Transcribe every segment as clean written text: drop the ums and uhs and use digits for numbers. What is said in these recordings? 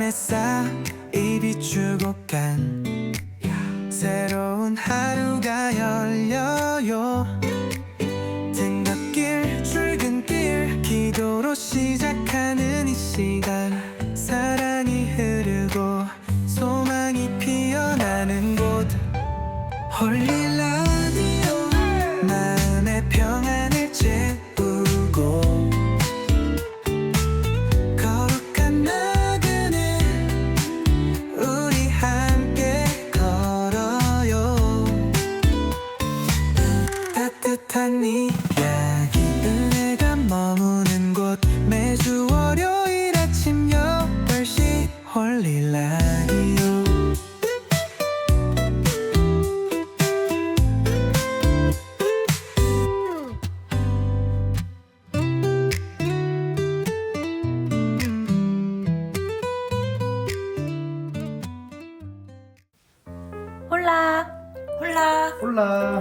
햇살이 비추고 간 새로운 하루가 열려요. 등굣길 출근길 기도로 시작하는 이 시간, 사랑이 흐르고 소망이 피어나는 곳 홀리 라디오, 마음의 평안을 채우고 거룩한 나그네 우리 함께 걸어요. 따뜻한 이야기, 은혜가 머무는 곳, 매주 월요일 아침 8시 홀리 라디오.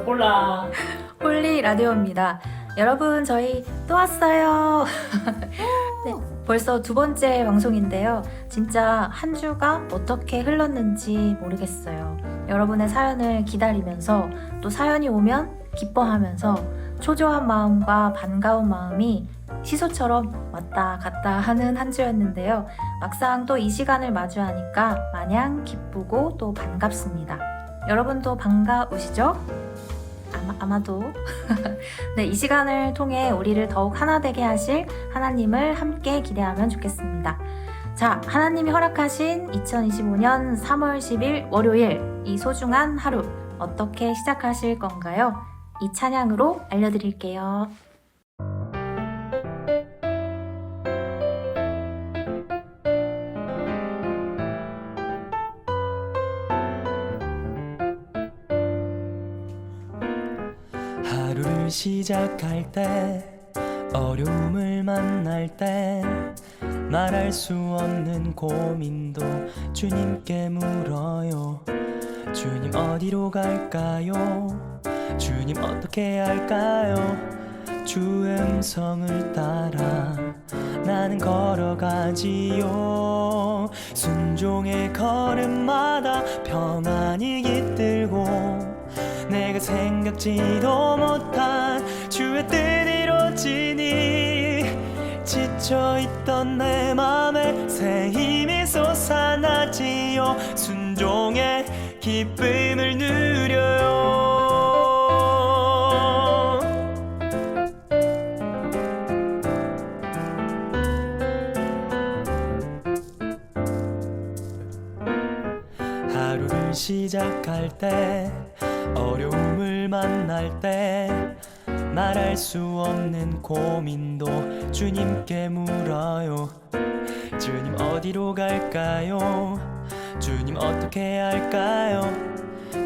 홀라 홀리 라디오입니다. 여러분, 저희 또 왔어요. 네, 벌써 두 번째 방송인데요. 진짜 한 주가 어떻게 흘렀는지 모르겠어요. 여러분의 사연을 기다리면서, 또 사연이 오면 기뻐하면서 초조한 마음과 반가운 마음이 시소처럼 왔다 갔다 하는 한 주였는데요. 막상 또 이 시간을 마주하니까 마냥 기쁘고 또 반갑습니다. 여러분도 반가우시죠? 아마도. 네, 이 시간을 통해 우리를 더욱 하나 되게 하실 하나님을 함께 기대하면 좋겠습니다. 자, 하나님이 허락하신 2025년 3월 10일 월요일, 이 소중한 하루 어떻게 시작하실 건가요? 이 찬양으로 알려드릴게요. 하루를 시작할 때, 어려움을 만날 때, 말할 수 없는 고민도 주님께 물어요. 주님 어디로 갈까요? 주님 어떻게 할까요? 주 음성을 따라 나는 걸어가지요. 순종의 걸음마다 평안이 깃들고 내가 생각지도 못한 주의 뜻 이루어지니, 지쳐있던 내 맘에 새 힘이 솟아나지요. 순종의 기쁨을 누려요. 하루를 시작할 때, 어려움을 만날 때, 말할 수 없는 고민도 주님께 물어요. 주님 어디로 갈까요? 주님 어떻게 할까요?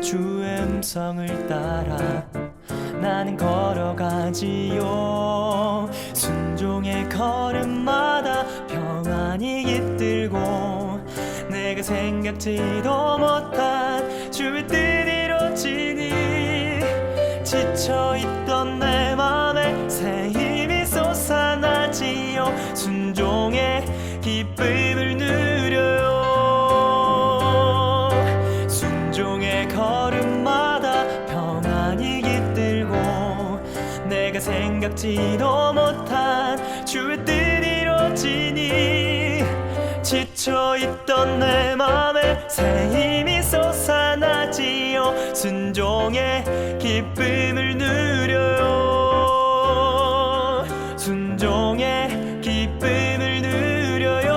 주 음성을 따라 나는 걸어가지요. 순종의 걸음마다 평안이 깃들고 내가 생각지도 못한 주의 뜻 이루어지니, 지쳐있던 내 맘에 새 힘이 솟아나지요. 순종의 기쁨을 누려요. 순종의 걸음마다 평안이 깃들고 내가 생각지도 못한 주의 뜻 이루어지니, 지쳐있던 내 맘에 새 힘이 솟아나지요. 순종의 기쁨을 누려요. 순종의 기쁨을 누려요.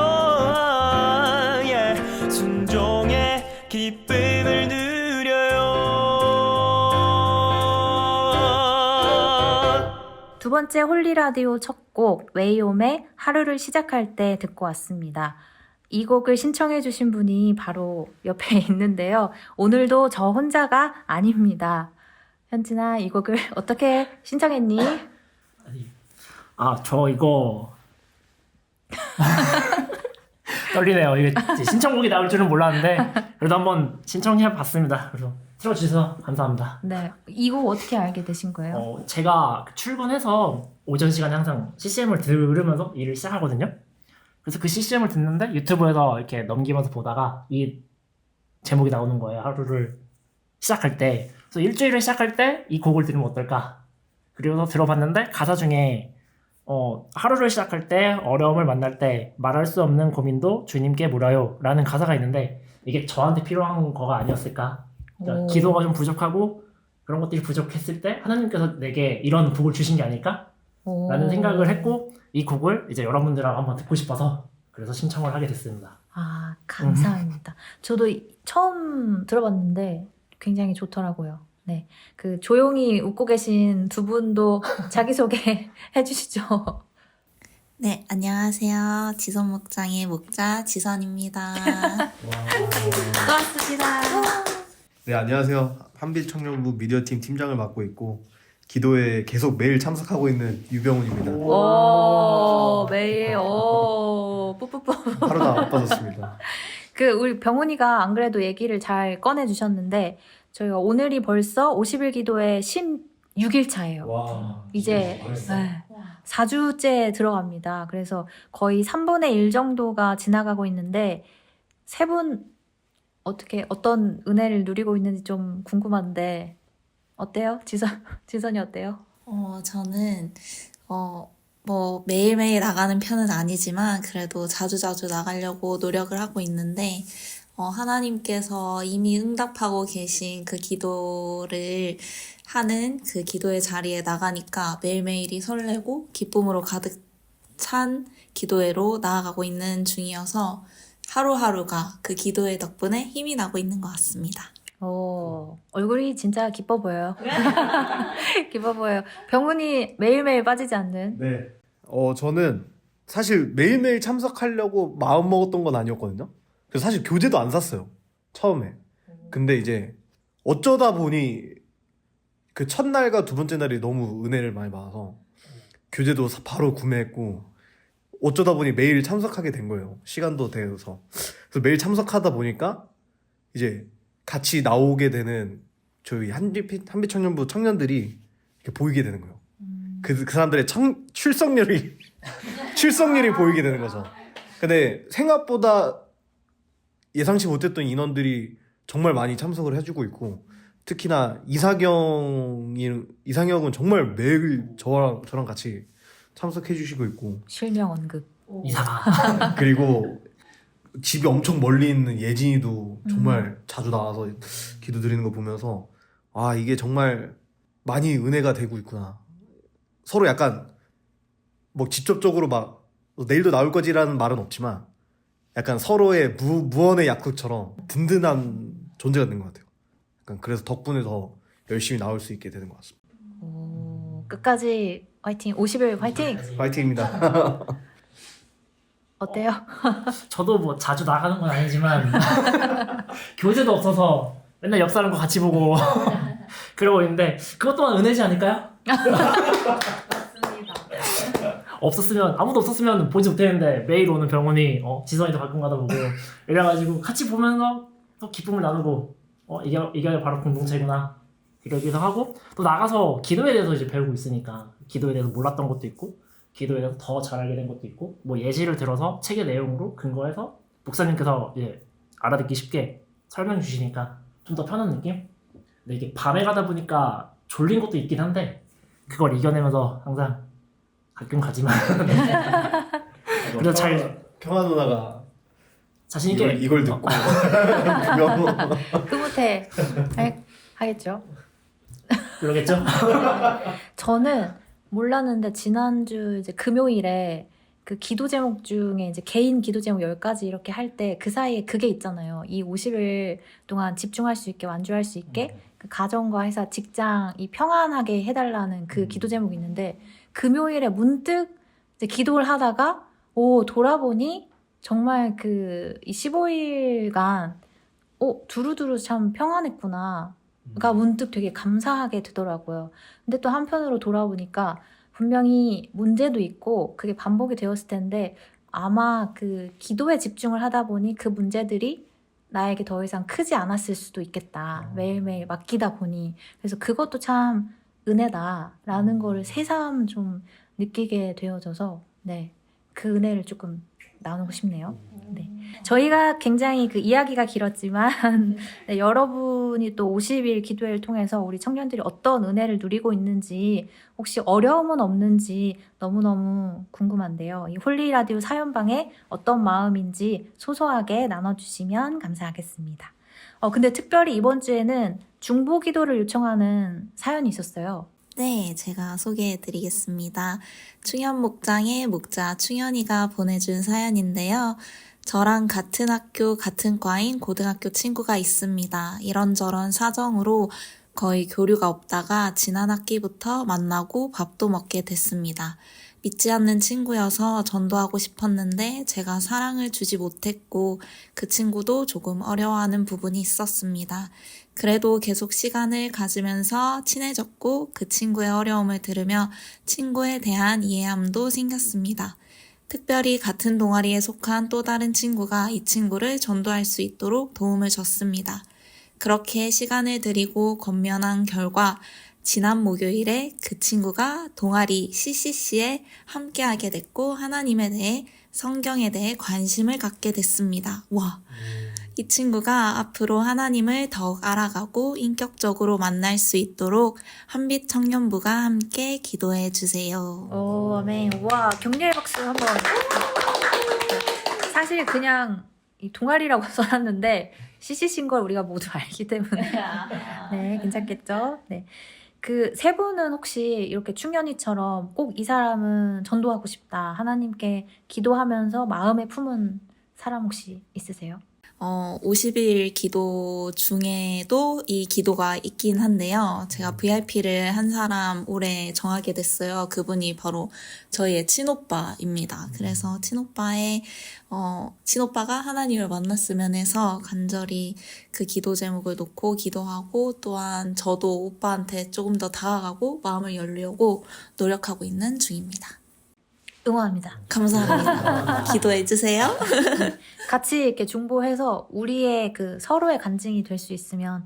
순종의 기쁨을 누려요. 두 번째 홀리 라디오 첫 곡 웨이홈의 하루를 시작할 때 듣고 왔습니다. 이 곡을 신청해 주신 분이 바로 옆에 있는데요. 오늘도 저 혼자가 아닙니다. 현진아, 이 곡을 어떻게 신청했니? 저 이거 떨리네요. 이게 신청곡이 나올 줄은 몰랐는데 그래도 한번 신청해 봤습니다. 그래서 틀어주셔서 감사합니다. 네, 이 곡 어떻게 알게 되신 거예요? 제가 출근해서 오전 시간에 항상 CCM을 들으면서 일을 시작하거든요. 그래서 그 CCM을 듣는데 유튜브에서 이렇게 넘기면서 보다가 이 제목이 나오는 거예요. 하루를 시작할 때. 그래서 일주일을 시작할 때 이 곡을 들으면 어떨까? 그리고 들어봤는데 가사 중에 하루를 시작할 때 어려움을 만날 때 말할 수 없는 고민도 주님께 물어요 라는 가사가 있는데 이게 저한테 필요한 거가 아니었을까? 그러니까 오. 기도가 좀 부족하고 그런 것들이 부족했을 때 하나님께서 내게 이런 곡을 주신 게 아닐까? 라는 생각을 했고 이 곡을 이제 여러분들하고 한번 듣고 싶어서 그래서 신청을 하게 됐습니다. 아, 감사합니다. 저도 처음 들어봤는데 굉장히 좋더라고요. 네. 그 조용히 웃고 계신 두 분도 자기소개 해주시죠. 네, 안녕하세요. 지선 목장의 목자 지선입니다. 고맙습니다. 네, 안녕하세요. 한빛 청년부 미디어팀 팀장을 맡고 있고 기도에 계속 매일 참석하고 있는 유병훈입니다. 오, 매일, 뿌뿌뿌. 하루도 안 바빠졌습니다. 우리 병훈이가 안 그래도 얘기를 잘 꺼내주셨는데, 저희가 오늘이 벌써 50일 기도의 16일 차예요. 와, 이제 네, 4주째 들어갑니다. 그래서 거의 3분의 1 정도가 지나가고 있는데, 세 분 어떤 은혜를 누리고 있는지 좀 궁금한데, 어때요? 지선이 어때요? 저는, 매일매일 나가는 편은 아니지만, 그래도 자주자주 나가려고 노력을 하고 있는데, 하나님께서 이미 응답하고 계신 그 기도를 하는 그 기도의 자리에 나가니까 매일매일이 설레고 기쁨으로 가득 찬 기도회로 나아가고 있는 중이어서 하루하루가 그 기도회 덕분에 힘이 나고 있는 것 같습니다. 얼굴이 진짜 기뻐 보여요. 기뻐 보여요. 병훈이 매일매일 빠지지 않는. 네. 저는 사실 매일매일 참석하려고 마음 먹었던 건 아니었거든요. 그래서 사실 교재도 안 샀어요. 처음에. 근데 이제 어쩌다 보니 그 첫날과 두 번째 날이 너무 은혜를 많이 받아서 교재도 바로 구매했고 어쩌다 보니 매일 참석하게 된 거예요. 시간도 되어서. 그래서 매일 참석하다 보니까 이제 같이 나오게 되는 저희 한빛 청년부 청년들이 이렇게 보이게 되는 거예요. 그 사람들의 출석률이 보이게 되는 거죠. 근데 생각보다 예상치 못했던 인원들이 정말 많이 참석을 해주고 있고 특히나 이상형은 정말 매일 저랑 같이 참석해 주시고 있고 실명 언급. 이사가. 그리고 집이 엄청 멀리 있는 예진이도 정말 자주 나와서 기도 드리는 거 보면서 아 이게 정말 많이 은혜가 되고 있구나. 서로 약간 뭐 직접적으로 막 내일도 나올 거지라는 말은 없지만 약간 서로의 무언의 약속처럼 든든한 존재가 된 것 같아요. 약간 그래서 덕분에 더 열심히 나올 수 있게 되는 것 같습니다. 끝까지 화이팅. 50일 화이팅. 파이팅입니다. 어때요? 저도 뭐 자주 나가는 건 아니지만 교재도 없어서 맨날 역사하는 거 같이 보고 그러고 있는데 그것 또한 은혜지 않을까요? 없었으면 아무도 없었으면 보지 못했는데 매일 오는 병원이 지선이도 가끔가다 보고 이래가지고 같이 보면서 또 기쁨을 나누고 이게 바로 공동체구나 이러기도 하고 또 나가서 기도에 대해서 이제 배우고 있으니까 기도에 대해서 몰랐던 것도 있고 기도에 대해서 더 잘 알게 된 것도 있고 뭐 예시를 들어서 책의 내용으로 근거해서 목사님께서 이제 알아듣기 쉽게 설명해 주시니까 좀 더 편한 느낌? 근데 이게 밤에 가다 보니까 졸린 것도 있긴 한데 그걸 이겨내면서 항상 가끔 가지만 그래도 잘 평화 누나가 자신 있게 이걸 듣고 분명 흐뭇해 하겠죠. 그러겠죠? 저는 몰랐는데 지난주 이제 금요일에 그 기도 제목 중에 이제 개인 기도 제목 10가지 이렇게 할 때 그 사이에 그게 있잖아요. 이 50일 동안 집중할 수 있게 완주할 수 있게 그 가정과 회사, 직장이 평안하게 해달라는 그 기도 제목이 있는데 금요일에 문득 이제 기도를 하다가 돌아보니 정말 이 15일간 두루두루 참 평안했구나가 문득 되게 감사하게 되더라고요. 근데 또 한편으로 돌아보니까 분명히 문제도 있고 그게 반복이 되었을 텐데 아마 그 기도에 집중을 하다 보니 그 문제들이 나에게 더 이상 크지 않았을 수도 있겠다. 매일매일 맡기다 보니. 그래서 그것도 참 은혜다라는 거를 새삼 좀 느끼게 되어져서 네, 그 은혜를 조금 나누고 싶네요. 네. 저희가 굉장히 그 이야기가 길었지만 네, 여러분이 또 50일 기도회를 통해서 우리 청년들이 어떤 은혜를 누리고 있는지 혹시 어려움은 없는지 너무너무 궁금한데요. 이 홀리라디오 사연방에 어떤 마음인지 소소하게 나눠주시면 감사하겠습니다. 근데 특별히 이번 주에는 중보 기도를 요청하는 사연이 있었어요. 네, 제가 소개해드리겠습니다. 충현 목장의 목자 충현이가 보내준 사연인데요. 저랑 같은 학교, 같은 과인 고등학교 친구가 있습니다. 이런저런 사정으로 거의 교류가 없다가 지난 학기부터 만나고 밥도 먹게 됐습니다. 믿지 않는 친구여서 전도하고 싶었는데 제가 사랑을 주지 못했고 그 친구도 조금 어려워하는 부분이 있었습니다. 그래도 계속 시간을 가지면서 친해졌고 그 친구의 어려움을 들으며 친구에 대한 이해함도 생겼습니다. 특별히 같은 동아리에 속한 또 다른 친구가 이 친구를 전도할 수 있도록 도움을 줬습니다. 그렇게 시간을 들이고 권면한 결과 지난 목요일에 그 친구가 동아리 CCC에 함께하게 됐고 하나님에 대해 성경에 대해 관심을 갖게 됐습니다. 와, 이 친구가 앞으로 하나님을 더욱 알아가고 인격적으로 만날 수 있도록 한빛 청년부가 함께 기도해 주세요. 오, 아멘. 와, 격려의 박수 한번. 사실 그냥 이 동아리라고 써놨는데 CCC인 걸 우리가 모두 알기 때문에 네, 괜찮겠죠? 네. 그 세 분은 혹시 이렇게 충현이처럼 꼭 이 사람은 전도하고 싶다, 하나님께 기도하면서 마음에 품은 사람 혹시 있으세요? 50일 기도 중에도 이 기도가 있긴 한데요. 제가 VIP를 한 사람 올해 정하게 됐어요. 그분이 바로 저희의 친오빠입니다. 그래서 친오빠가 하나님을 만났으면 해서 간절히 그 기도 제목을 놓고 기도하고 또한 저도 오빠한테 조금 더 다가가고 마음을 열려고 노력하고 있는 중입니다. 응원합니다. 감사합니다. 기도해주세요. 같이 이렇게 중보해서 우리의 그 서로의 간증이 될 수 있으면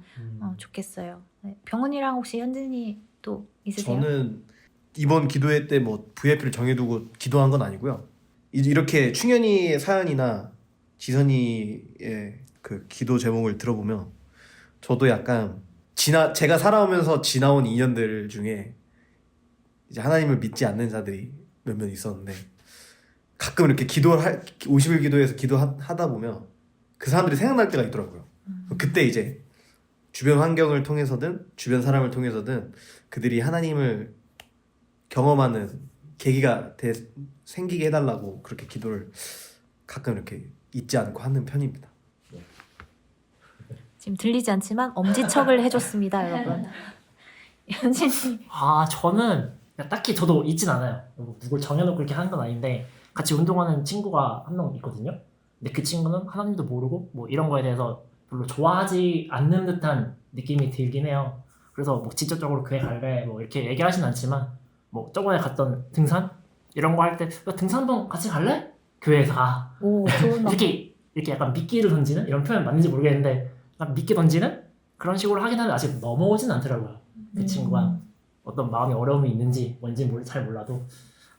좋겠어요. 네. 병훈이랑 혹시 현진이 또 있으세요? 저는 이번 기도회 때 뭐 VIP를 정해두고 기도한 건 아니고요. 이렇게 충현이의 사연이나 지선이의 그 기도 제목을 들어보면 저도 약간 제가 살아오면서 지나온 2년들 중에 이제 하나님을 믿지 않는 자들이 몇몇 있었는데 가끔 이렇게 50일 기도에서 기도하다 보면 그 사람들이 생각날 때가 있더라고요. 그때 이제 주변 환경을 통해서든 주변 사람을 통해서든 그들이 하나님을 경험하는 계기가 생기게 해달라고 그렇게 기도를 가끔 이렇게 잊지 않고 하는 편입니다. 지금 들리지 않지만 엄지척을 해줬습니다, 여러분. 현진이. 저는 딱히 저도 있진 않아요. 누굴 정해놓고 이렇게 하는 건 아닌데 같이 운동하는 친구가 한 명 있거든요. 근데 그 친구는 하나님도 모르고 뭐 이런 거에 대해서 별로 좋아하지 않는 듯한 느낌이 들긴 해요. 그래서 뭐 직접적으로 교회 갈래 뭐 이렇게 얘기하진 않지만 뭐 저번에 갔던 등산 이런 거 할 때 등산 한번 같이 갈래? 교회에서 가. 오, 좋은 막. 이렇게 약간 미끼를 던지는 이런 표현 맞는지 모르겠는데 약간 미끼 던지는 그런 식으로 하긴 하는데 아직 넘어오진 않더라고요. 그 친구가 어떤 마음의 어려움이 있는지 뭔지 잘 몰라도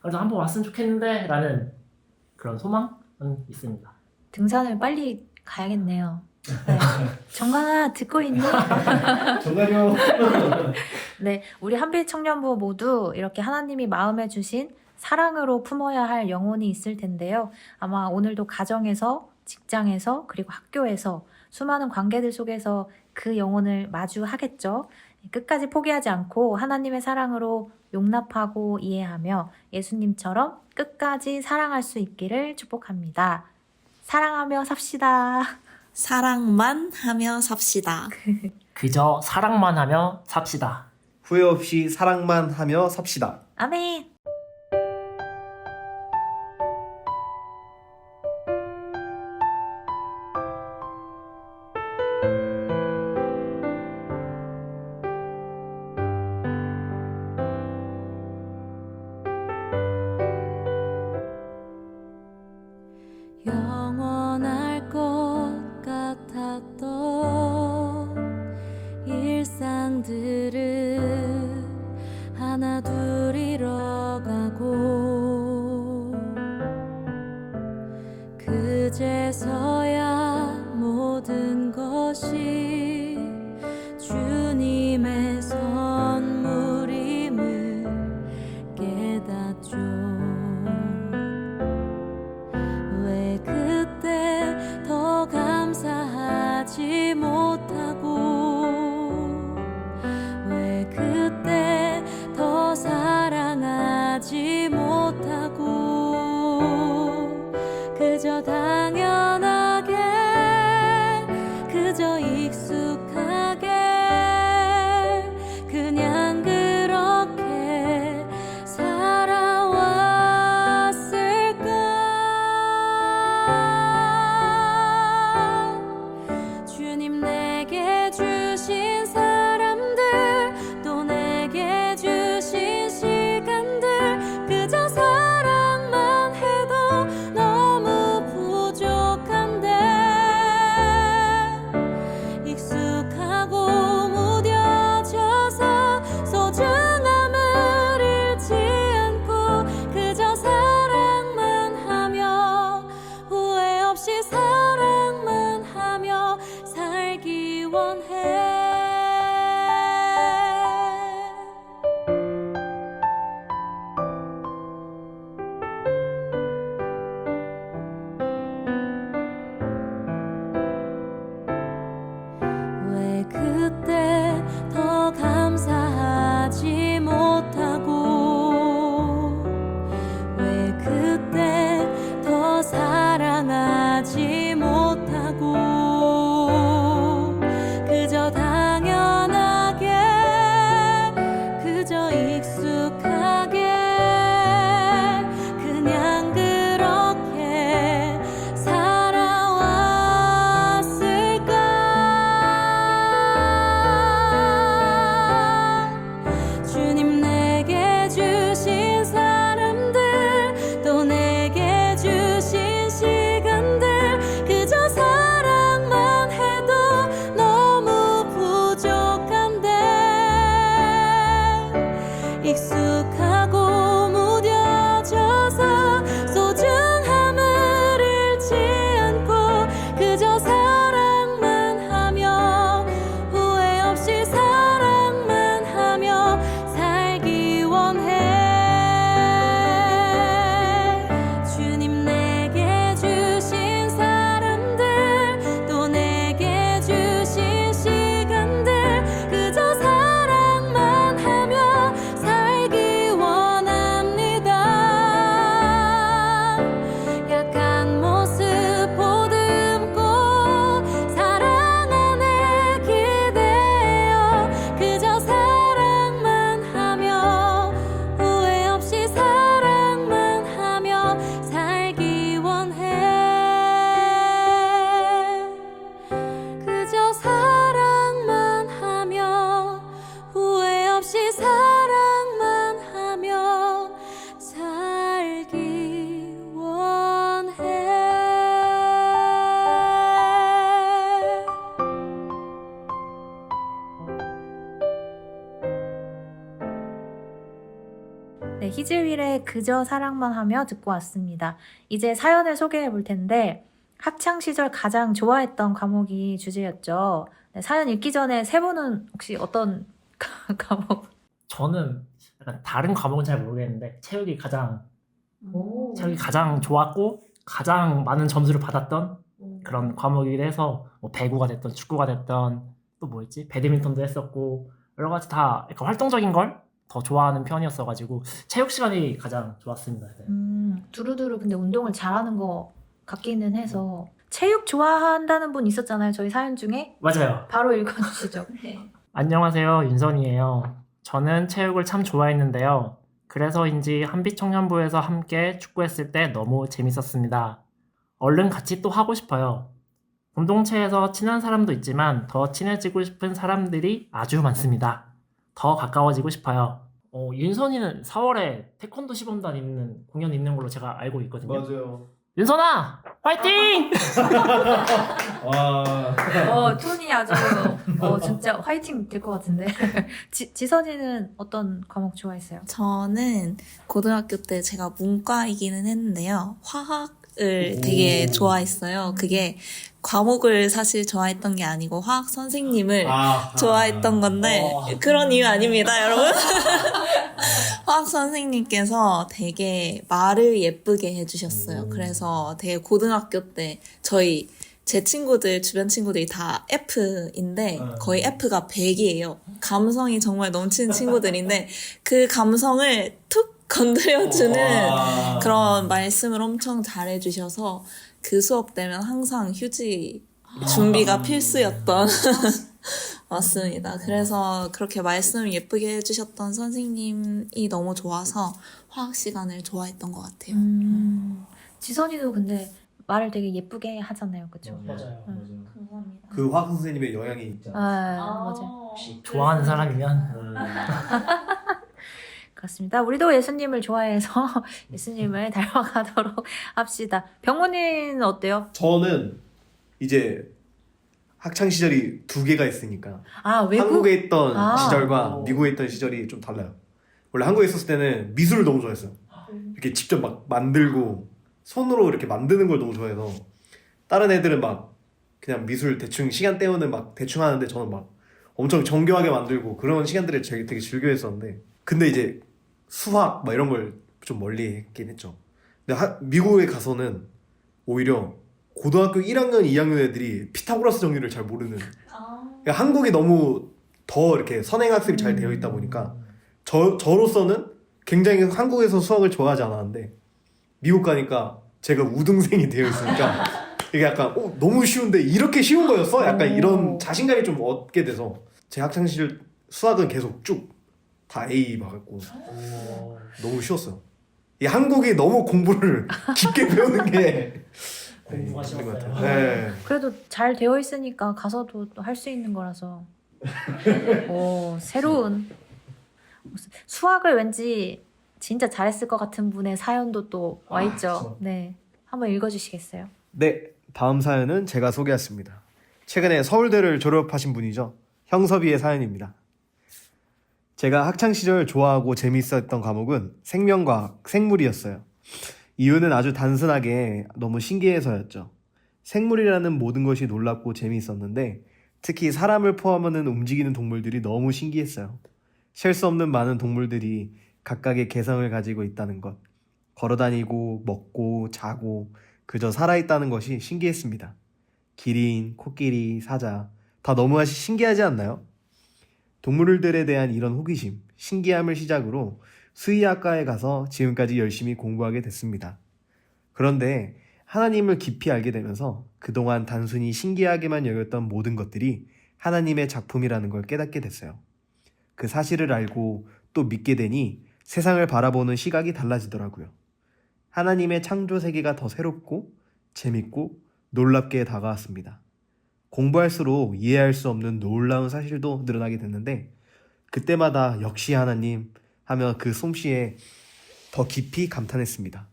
그래서 한번 왔으면 좋겠는데 라는 그런 소망은 있습니다. 등산을 빨리 가야겠네요. 네. 정관아 듣고 있니? 정말요. 네, 우리 한빛 청년부 모두 이렇게 하나님이 마음에 주신 사랑으로 품어야 할 영혼이 있을 텐데요. 아마 오늘도 가정에서, 직장에서, 그리고 학교에서 수많은 관계들 속에서 그 영혼을 마주하겠죠. 끝까지 포기하지 않고 하나님의 사랑으로 용납하고 이해하며 예수님처럼 끝까지 사랑할 수 있기를 축복합니다. 사랑하며 삽시다. 사랑만 하며 삽시다. 그저 사랑만 하며 삽시다. 후회 없이 사랑만 하며 삽시다. 아멘. 영원할 것 같았던 일상들을 하나 둘 잃어가 네, 희즈윌의 그저 사랑만 하며 듣고 왔습니다. 이제 사연을 소개해 볼 텐데 학창 시절 가장 좋아했던 과목이 주제였죠. 네, 사연 읽기 전에 세 분은 혹시 어떤 과목? 저는 약간 다른 과목은 잘 모르겠는데 체육이 가장 좋았고 가장 많은 점수를 받았던 그런 과목이기도 해서 뭐 배구가 됐던 축구가 됐던 또 뭐 있지? 배드민턴도 했었고 여러 가지 다 약간 활동적인 걸 더 좋아하는 편이었어가지고 체육 시간이 가장 좋았습니다. 네. 두루두루 근데 운동을 잘하는 것 같기는 해서 체육 좋아한다는 분 있었잖아요. 저희 사연 중에 맞아요. 바로 읽어주시죠. 안녕하세요. 윤선이에요. 저는 체육을 참 좋아했는데요. 그래서인지 한빛청년부에서 함께 축구했을 때 너무 재밌었습니다. 얼른 같이 또 하고 싶어요. 공동체에서 친한 사람도 있지만 더 친해지고 싶은 사람들이 아주 많습니다. 더 가까워지고 싶어요. 윤선이는 4월에 태권도 시범단 있는 공연 있는 걸로 제가 알고 있거든요. 맞아요. 윤선아, 화이팅! 와. 톤이 아주 진짜 화이팅 될 것 같은데. 지선이는 어떤 과목 좋아했어요? 저는 고등학교 때 제가 문과이기는 했는데요. 화학을 되게 좋아했어요. 그게 과목을 사실 좋아했던 게 아니고 화학 선생님을 좋아했던 건데 그런 이유 아닙니다, 여러분. 화학 선생님께서 되게 말을 예쁘게 해주셨어요. 그래서 되게 고등학교 때 제 친구들, 주변 친구들이 다 F인데 거의 F가 100이에요. 감성이 정말 넘치는 친구들인데 그 감성을 툭 건드려주는 그런 말씀을 엄청 잘해주셔서 그 수업 때면 항상 휴지 준비가 필수였던 맞습니다. 그래서 그렇게 말씀 예쁘게 해주셨던 선생님이 너무 좋아서 화학 시간을 좋아했던 것 같아요. 지선이도 근데 말을 되게 예쁘게 하잖아요. 그쵸? 맞아요. 감사합니다. 그 화학 선생님의 영향이 있잖아요. 맞아요. 좋아하는 사람이면 그렇습니다. 우리도 예수님을 좋아해서 예수님을 닮아가도록 합시다. 병훈이는 어때요? 저는 이제 학창 시절이 두 개가 있으니까 외국? 한국에 있던 아. 시절과 미국에 있던 시절이 좀 달라요. 원래 한국에 있었을 때는 미술을 너무 좋아했어요. 이렇게 직접 막 만들고 손으로 이렇게 만드는 걸 너무 좋아해서 다른 애들은 막 그냥 미술 대충 시간 때우는 막 대충 하는데 저는 막 엄청 정교하게 만들고 그런 시간들을 되게 즐겨했었는데 근데 이제 수학 막 이런 걸 좀 멀리 했긴 했죠. 근데 미국에 가서는 오히려 고등학교 1학년, 2학년 애들이 피타고라스 정리를 잘 모르는 그러니까 한국이 너무 더 이렇게 선행학습이 잘 되어 있다 보니까 저로서는 굉장히 한국에서 수학을 좋아하지 않았는데 미국 가니까 제가 우등생이 되어 있으니까 이게 약간 너무 쉬운데 이렇게 쉬운 거였어? 약간 이런 자신감이 좀 얻게 돼서 제 학창시절 수학은 계속 쭉 다 A 받았고 너무 쉬웠어요. 이 한국이 너무 공부를 깊게 배우는 게 공부가 힘든 것 쉬웠어요. 같아요. 네. 그래도 잘 되어 있으니까 가서도 또 할 수 있는 거라서 새로운 수학을 왠지 진짜 잘했을 것 같은 분의 사연도 또 와 있죠. 네, 한번 읽어주시겠어요? 네, 다음 사연은 제가 소개했습니다. 최근에 서울대를 졸업하신 분이죠. 형섭이의 사연입니다. 제가 학창시절 좋아하고 재미있었던 과목은 생명과학, 생물이었어요. 이유는 아주 단순하게 너무 신기해서였죠. 생물이라는 모든 것이 놀랍고 재미있었는데 특히 사람을 포함하는 움직이는 동물들이 너무 신기했어요. 셀 수 없는 많은 동물들이 각각의 개성을 가지고 있다는 것, 걸어다니고 먹고 자고 그저 살아있다는 것이 신기했습니다. 기린, 코끼리, 사자 다 너무 신기하지 않나요? 동물들에 대한 이런 호기심, 신기함을 시작으로 수의학과에 가서 지금까지 열심히 공부하게 됐습니다. 그런데 하나님을 깊이 알게 되면서 그동안 단순히 신기하게만 여겼던 모든 것들이 하나님의 작품이라는 걸 깨닫게 됐어요. 그 사실을 알고 또 믿게 되니 세상을 바라보는 시각이 달라지더라고요. 하나님의 창조 세계가 더 새롭고 재밌고 놀랍게 다가왔습니다. 공부할수록 이해할 수 없는 놀라운 사실도 늘어나게 됐는데 그때마다 역시 하나님 하며 그 솜씨에 더 깊이 감탄했습니다.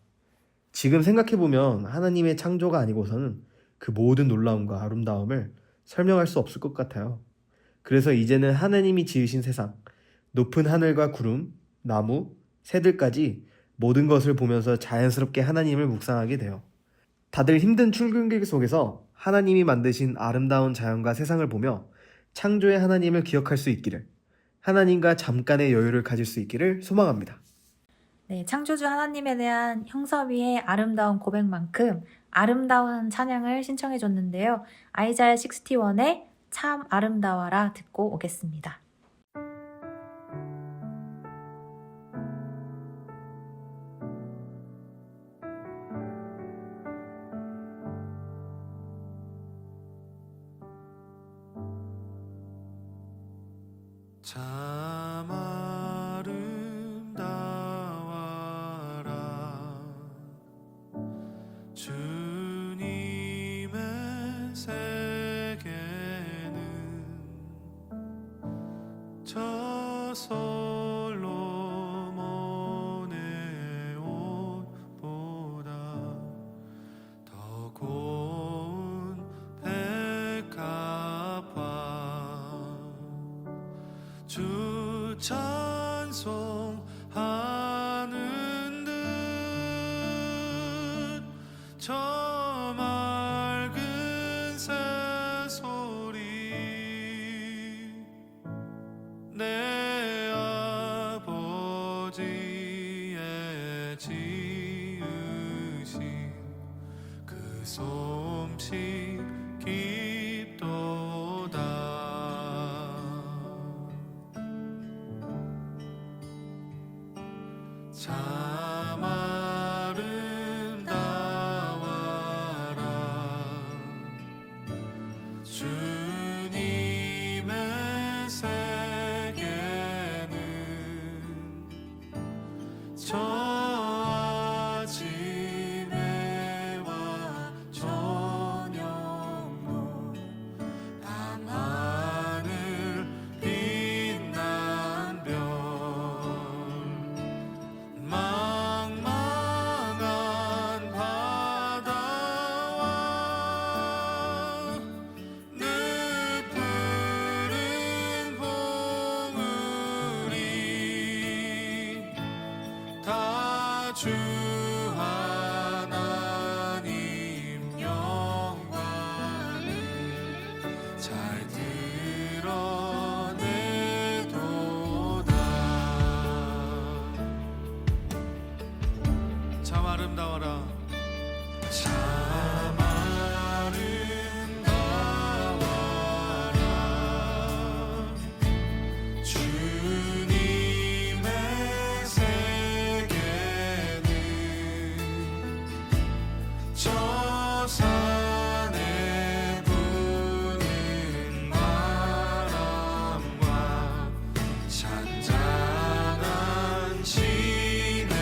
지금 생각해보면 하나님의 창조가 아니고서는 그 모든 놀라움과 아름다움을 설명할 수 없을 것 같아요. 그래서 이제는 하나님이 지으신 세상, 높은 하늘과 구름, 나무, 새들까지 모든 것을 보면서 자연스럽게 하나님을 묵상하게 돼요. 다들 힘든 출근길 속에서 하나님이 만드신 아름다운 자연과 세상을 보며 창조의 하나님을 기억할 수 있기를, 하나님과 잠깐의 여유를 가질 수 있기를 소망합니다. 네, 창조주 하나님에 대한 형섭이의 아름다운 고백만큼 아름다운 찬양을 신청해 줬는데요. 아이자야 61의 참 아름다워라 듣고 오겠습니다. 참 아름다워라 주님의 세계는 저 솔로몬의 옷보다 더 고운 백합화 주 찬송하는 듯 저 맑은 새소리 내 아버지의 지으신 그 솜씨 깊도다 참 아름다워라 주님의 세계는 저 아침해와 저녁로 밤하늘 빛난 별 망망한 바다와 늦푸른 봉우리 다 주 하나님 영광을 잘 드러내도다 참 아름다워라 참 아름다워라 주님의 세계는 저 산에 부는 바람과 잔잔한 시냇물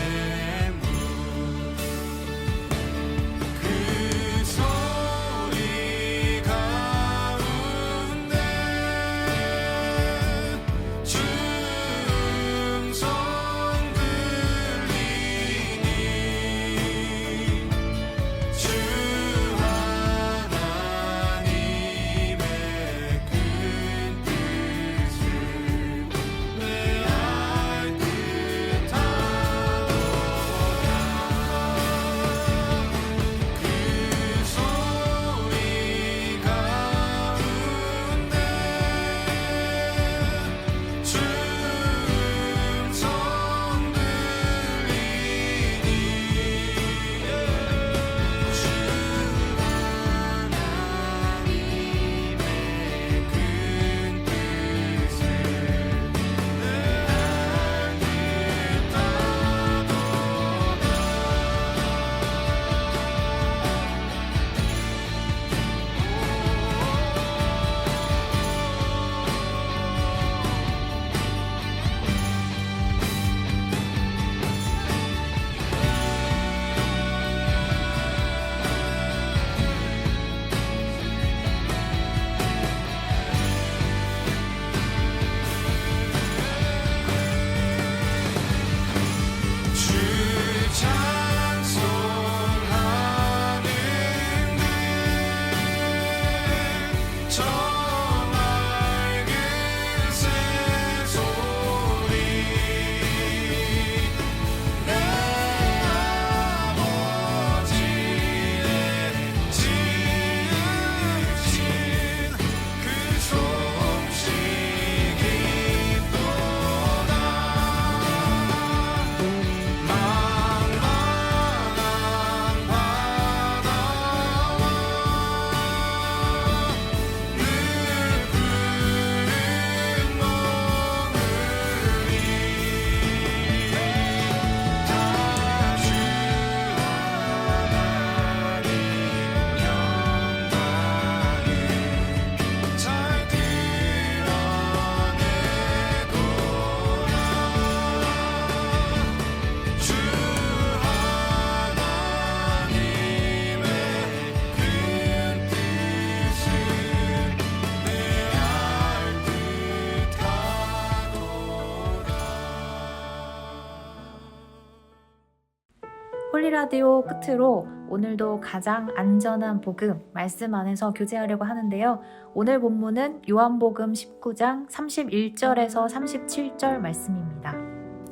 폴리라디오 끝으로 오늘도 가장 안전한 복음 말씀 안에서 교제하려고 하는데요. 오늘 본문은 요한복음 19장 31절에서 37절 말씀입니다.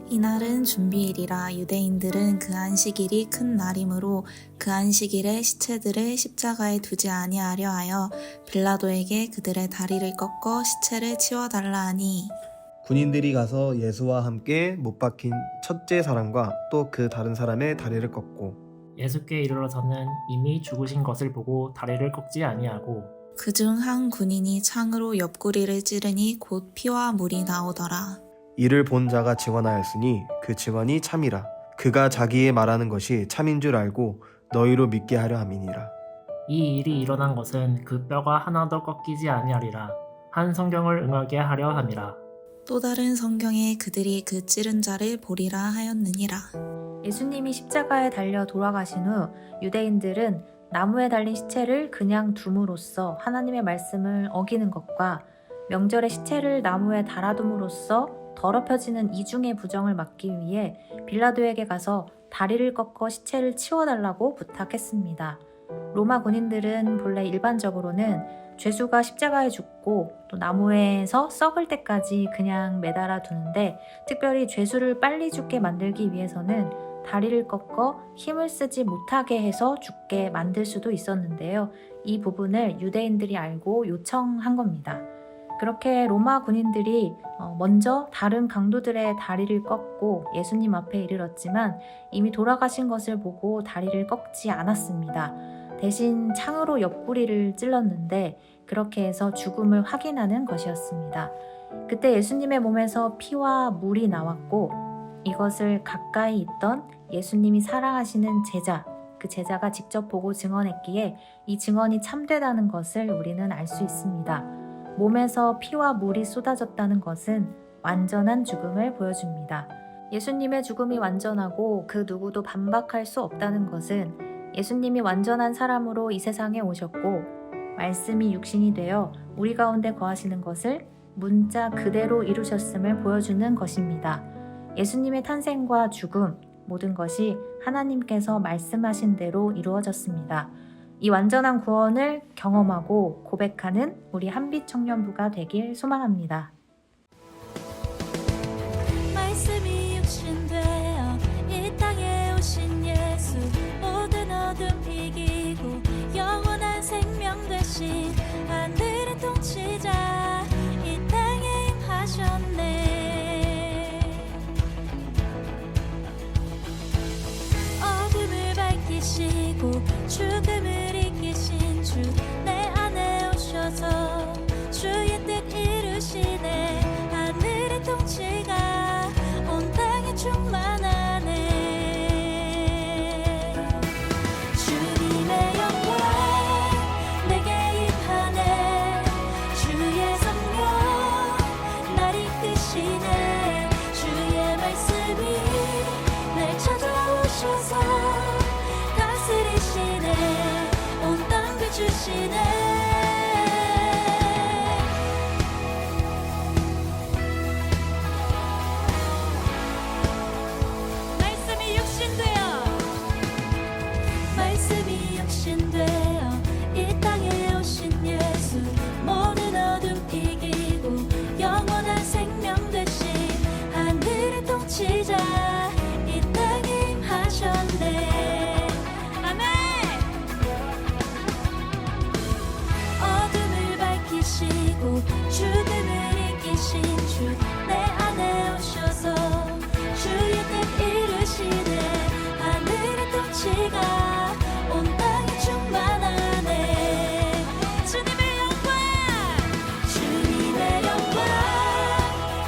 이날은 준비일이라 유대인들은 그 안식일이 큰 날이므로 그 안식일에 시체들을 십자가에 두지 아니하려 하여 빌라도에게 그들의 다리를 꺾어 시체를 치워달라 하니 군인들이 가서 예수와 함께 못 박힌 첫째 사람과 또 그 다른 사람의 다리를 꺾고 예수께 이르러서는 이미 죽으신 것을 보고 다리를 꺾지 아니하고 그중 한 군인이 창으로 옆구리를 찌르니 곧 피와 물이 나오더라. 이를 본 자가 증언하였으니 그 증언이 참이라. 그가 자기의 말하는 것이 참인 줄 알고 너희로 믿게 하려 함이니라. 이 일이 일어난 것은 그 뼈가 하나도 꺾이지 아니하리라 한 성경을 응하게 하려 함이라. 또 다른 성경에 그들이 그 찌른 자를 보리라 하였느니라. 예수님이 십자가에 달려 돌아가신 후 유대인들은 나무에 달린 시체를 그냥 둠으로써 하나님의 말씀을 어기는 것과 명절에 시체를 나무에 달아둠으로써 더럽혀지는 이중의 부정을 막기 위해 빌라도에게 가서 다리를 꺾어 시체를 치워달라고 부탁했습니다. 로마 군인들은 본래 일반적으로는 죄수가 십자가에 죽고 또 나무에서 썩을 때까지 그냥 매달아 두는데 특별히 죄수를 빨리 죽게 만들기 위해서는 다리를 꺾어 힘을 쓰지 못하게 해서 죽게 만들 수도 있었는데요. 이 부분을 유대인들이 알고 요청한 겁니다. 그렇게 로마 군인들이 먼저 다른 강도들의 다리를 꺾고 예수님 앞에 이르렀지만 이미 돌아가신 것을 보고 다리를 꺾지 않았습니다. 대신 창으로 옆구리를 찔렀는데 그렇게 해서 죽음을 확인하는 것이었습니다. 그때 예수님의 몸에서 피와 물이 나왔고 이것을 가까이 있던 예수님이 사랑하시는 제자, 그 제자가 직접 보고 증언했기에 이 증언이 참되다는 것을 우리는 알 수 있습니다. 몸에서 피와 물이 쏟아졌다는 것은 완전한 죽음을 보여줍니다. 예수님의 죽음이 완전하고 그 누구도 반박할 수 없다는 것은 예수님이 완전한 사람으로 이 세상에 오셨고 말씀이 육신이 되어 우리 가운데 거하시는 것을 문자 그대로 이루셨음을 보여주는 것입니다. 예수님의 탄생과 죽음, 모든 것이 하나님께서 말씀하신 대로 이루어졌습니다. 이 완전한 구원을 경험하고 고백하는 우리 한빛 청년부가 되길 소망합니다. 말씀이 육신 되어 이 땅에 오신 예수 모든 어둠 이기고 영원한 생명 되신 하늘의 통치자 이 땅에 임하셨네. 어둠을 밝히시고 죽음을 이기신 주 내 안에 오셔서 주의 뜻 이루시네. 하늘의 통치가 온 땅에 충만하네. 주님의 영광 내게 임하네. 주의 성령 날 이끄시네. 주의 말씀이 날 찾아오셔서 다스리시네. 온 땅 비추시네. 말씀이 육신 되어 이 땅에 오신 예수 모든 어둠 이기고 영원한 생명 되신 하늘의 통치자 이 땅에 임하셨네. 아멘. 어둠을 밝히시고 죽음을 이기신 주 내 안에 오셔서 주의 뜻 이루시네. 하늘의 통치가 온 땅에 충만하네. 주님의 영광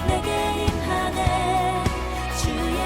내게 임하네. 주의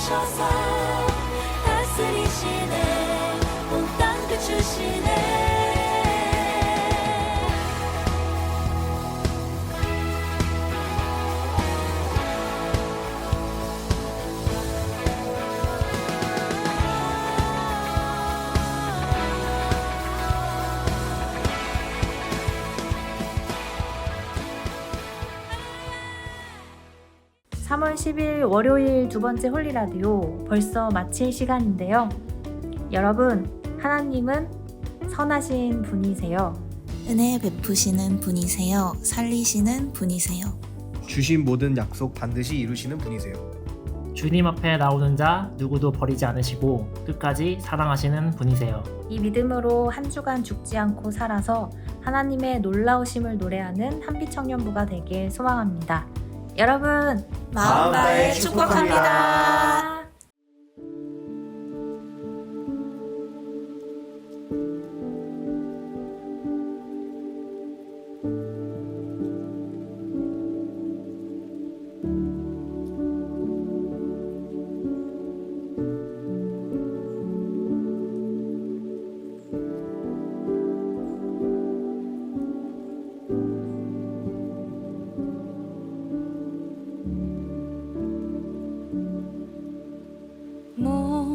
오셔서 다스리시네 온 땅 비추시네 삼월 10일 월요일 두 번째 홀리 라디오 벌써 마칠 시간인데요. 여러분, 하나님은 선하신 분이세요. 은혜 베푸시는 분이세요. 살리시는 분이세요. 주신 모든 약속 반드시 이루시는 분이세요. 주님 앞에 나오는 자 누구도 버리지 않으시고 끝까지 사랑하시는 분이세요. 이 믿음으로 한 주간 죽지 않고 살아서 하나님의 놀라우심을 노래하는 한빛 청년부가 되길 소망합니다. 여러분, 마음 다해 축복합니다.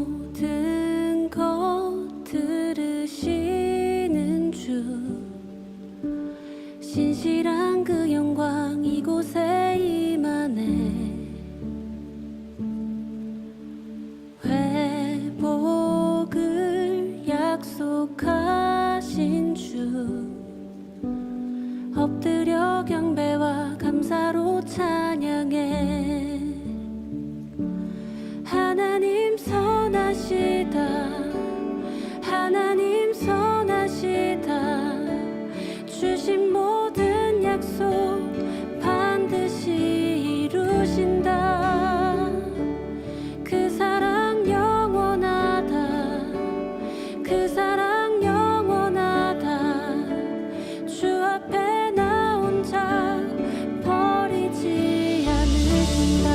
모든 것 들으시는 주 신실한 그 영광 이곳에 임하네 회복을 약속하신 주 엎드려 경배와 감사로 찬양해 하나님 선하시다 하나님 선하시다 주신 모든 약속 반드시 이루신다 그 사랑 영원하다 그 사랑 영원하다 주 앞에 나 혼자 버리지 않으신다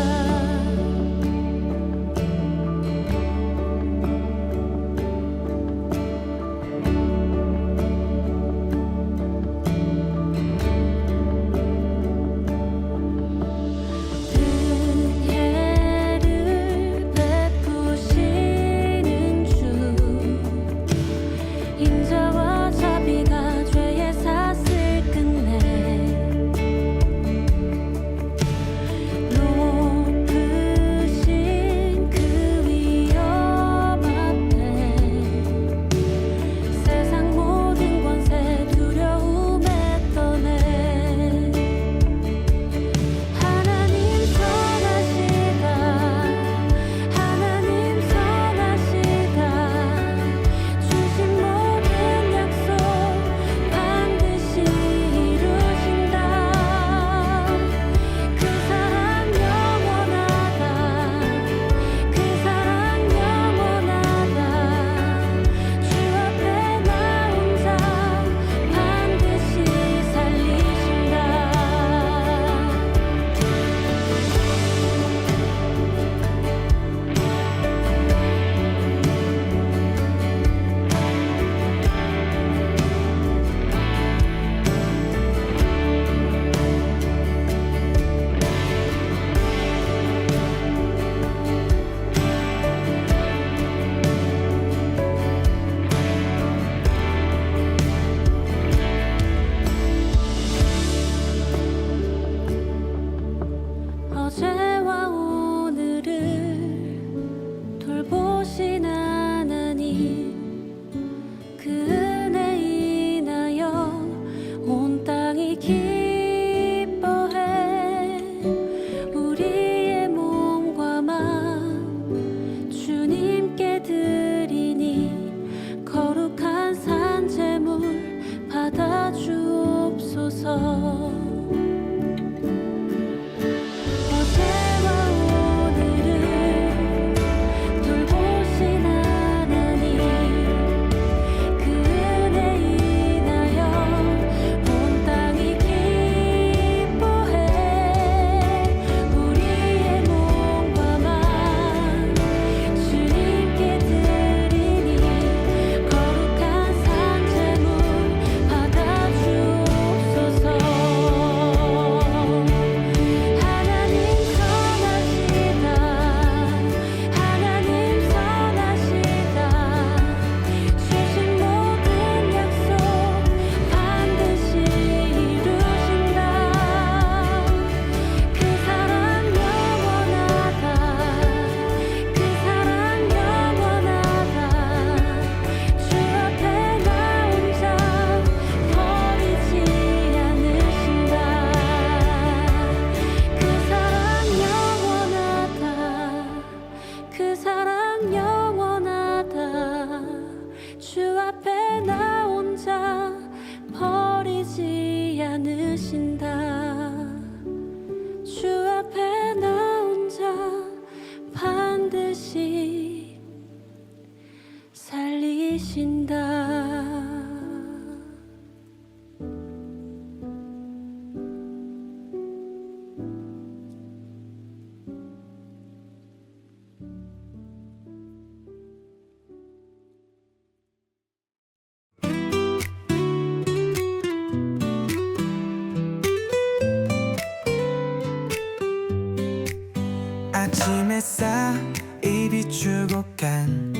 이 비추고 간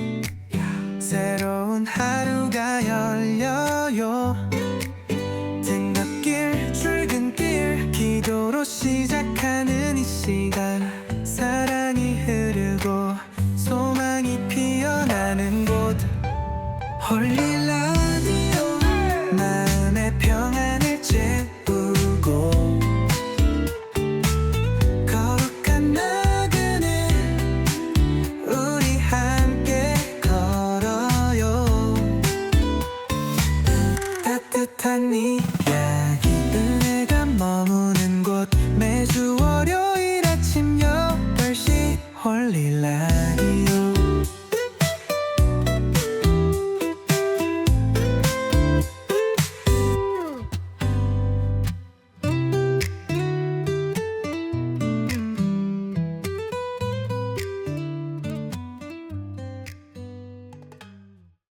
새로운 하루가 열려요. 등굣길 출근길 기도로 시작하는 이 시간, 사랑이 흐르고 소망이 피어나는 곳, 홀릴